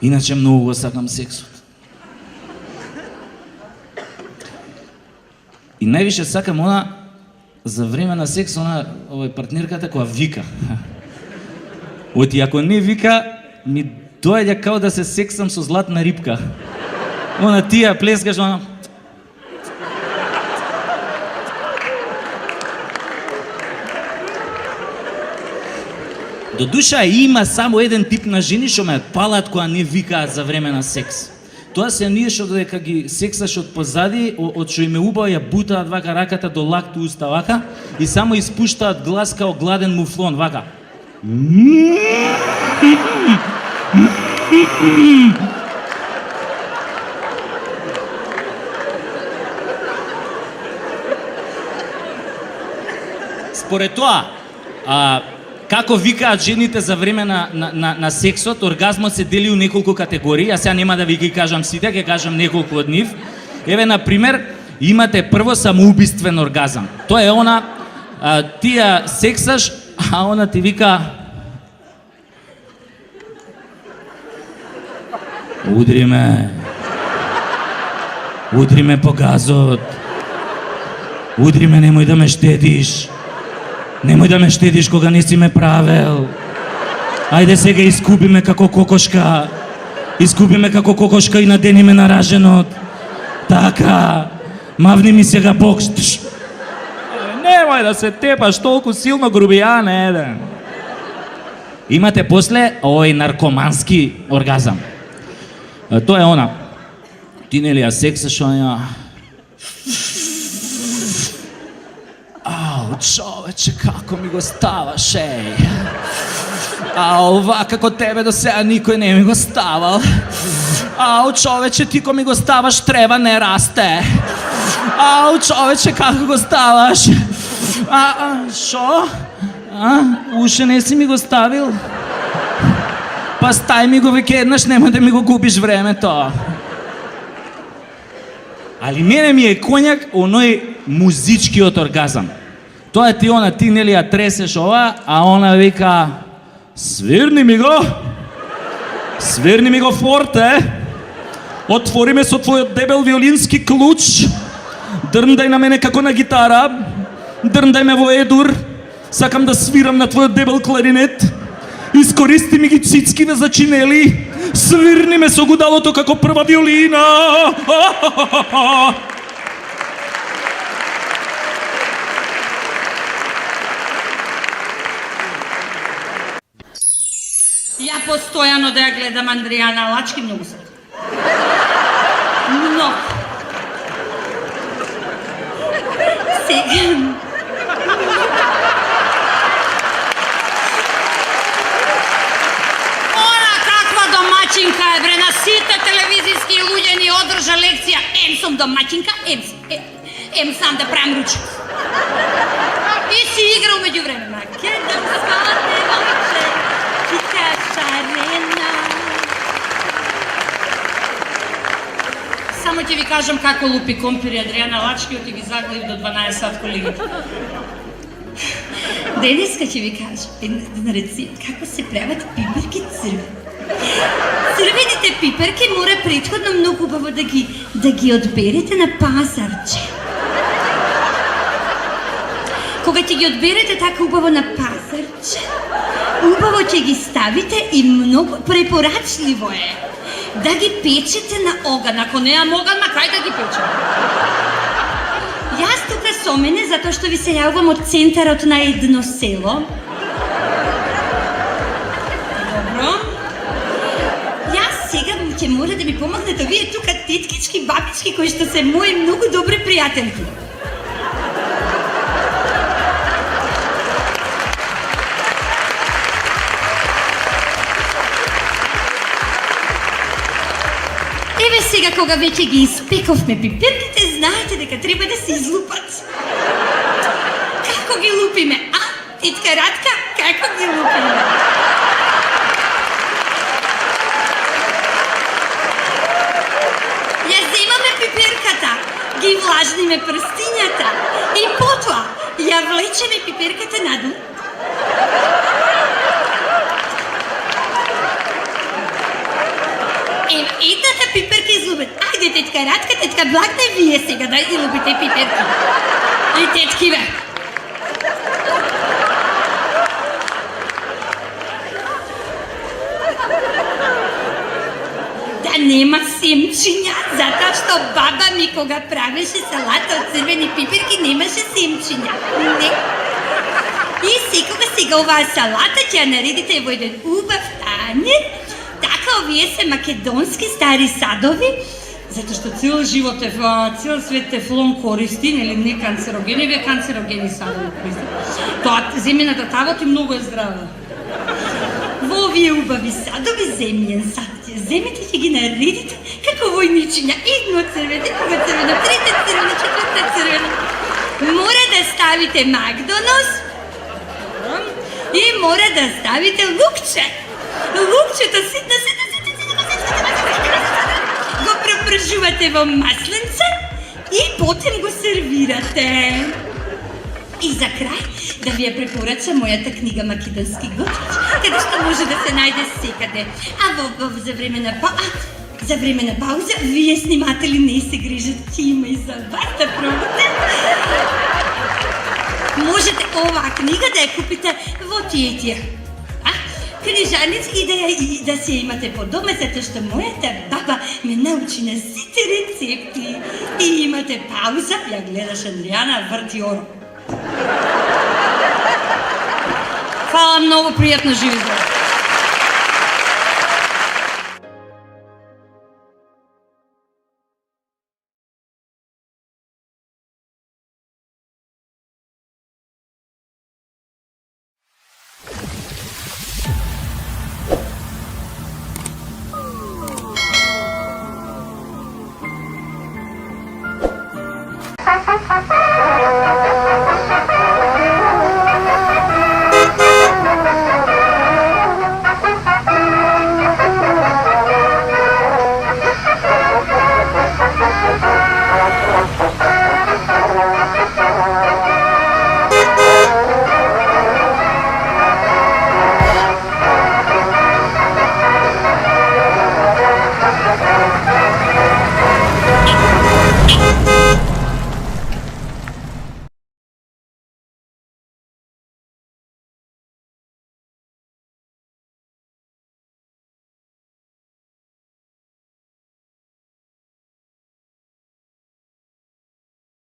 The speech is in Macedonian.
Иначе многу го сакам сексот. И највише сакам она за време на секс, она партнерката која вика. Оти ако не вика, ми доаѓа као да се сексам со златна рибка. Она тија плескаш, она... До душа има само еден тип на жени што ме палат кога не викаат за време на секс. Тоа се ние што додека ги сексаш од позади, од што им е убаво ја бутаат вака раката до лакту уста вака и само испуштаат глас као гладен муфлон вака. Според тоа, како викаат жените за време на сексот, оргазмот се дели у неколку категории, а сега нема да ви ги кажам сите, ќе кажам неколку од нив. Еве, например, имате прво самоубиствен оргазам. Тоа е она, ти ја сексаш, а она ти вика... Удри ме по газот, удри ме, немој да ме штедиш. Немој да ме штедиш кога не си ме правел. Ајде сега искуби ме како кокошка. Искуби ме како кокошка и надени ме на раженот. Така. Мавни ми сега бокс. Немој да се тепаш толку силно, грубијан еден. Имате после овој наркомански оргазам. Тоа е она. Ти нели ја сексаш, она... Човече, како ми го ставаш, еј. Ова, како тебе до сега никој не ми го ставал. Човече, ти ко ми го ставаш, треба не расте. Човече, како го ставаш? Шо? Уште не си ми го ставил? Па стај ми го веќе еднаш, нема да ми го губиш времето. Али мене ми е коњак оној музичкиот оргазам. Тоа ти она, ти нели ја тресеш ова, а она вика: свирни ми го форте, отвори ме со твојот дебел виолински клуч, дрндај на мене како на гитара, дрндај ме во едур, сакам да свирам на твојот дебел кларинет, искористи ми ги цицкиве за чинели, свирни ме со гудалото како прва виолина. Ја постојано да ја гледам Андријана Лачки, многу се. Многу. Сега... Она каква домаќинка е, бре, на сите телевизиски луѓе ни одржа лекција. Ем сум домаќинка, ем сам да правам ручки. И си игра умеѓу време. Маке да спавате, момче. Само ќе ви кажам како лупи компири Адријана Лачки, оти ги заглавив до 12 сат колегите. Денеска ќе ви кажам на рецепт како се прават пиперки црвени. Црвените пиперки мора претходно многу убаво да ги одберете на пазарче. Кога ќе ги одберете така убаво на пазарче, убаво ќе ги ставите и многу препорачливо е да ги печете на оган. Ако неам оган, ма кај да ги печем? Јас тука со мене, затоа што ви се јавувам од центарот на едно село. Добро. Јас сега ќе мора да ми помогнете вие тука теткички, бабички, кои што се мои многу добри пријателки. Еве сега кога веќе ги испековме пиперките, знаете дека треба да се излупат. Како ги лупиме? Титка Радка, како ги лупиме? Ја земаме пиперката, ги влажниме прстињата и потоа ја влечеме пиперката надолу. Идната пиперки излюбят. Айде, тетка Радка, тетка Блagda, вие сега да излюбите пиперки. И течки, бе. Да нема семчиња, затоа што баба ми кога правеше салата од црвени пиперки немаше семчиња. Не. И сега оваа салата ќе ја наредите во еден убав танер. Така овие се македонски стари садови, затоа што цел живот цел свет тефлон користи, нели не канцерогени, вие канцерогени садови користи. Тоа земјината тавот и многу е здрава. Во овие убави садови земјен сад ќе земете и ќе ги наредите како војничиња. Едно црвено, друго црвено, трето црвено, четврто црвено. Мора да ставите Макдоналдс и мора да ставите лукче. Лукчето ситно го пропржувате во масленце и потем го сервирате. И за крај да ви ја препорачам мојата книга Македонски готвач, каде што може да се најде секаде. А за време на пауза, вие сниматели не се грижат, ќе има и за вас да пробате. Можете оваа книга да ја купите во тие книжарници и да се имате по дома, затоа што мојата баба ме научи на сите рецепти. И имате пауза, ја гледаш Андријана, врти оро. Фала многу, пријатно, живи здрави.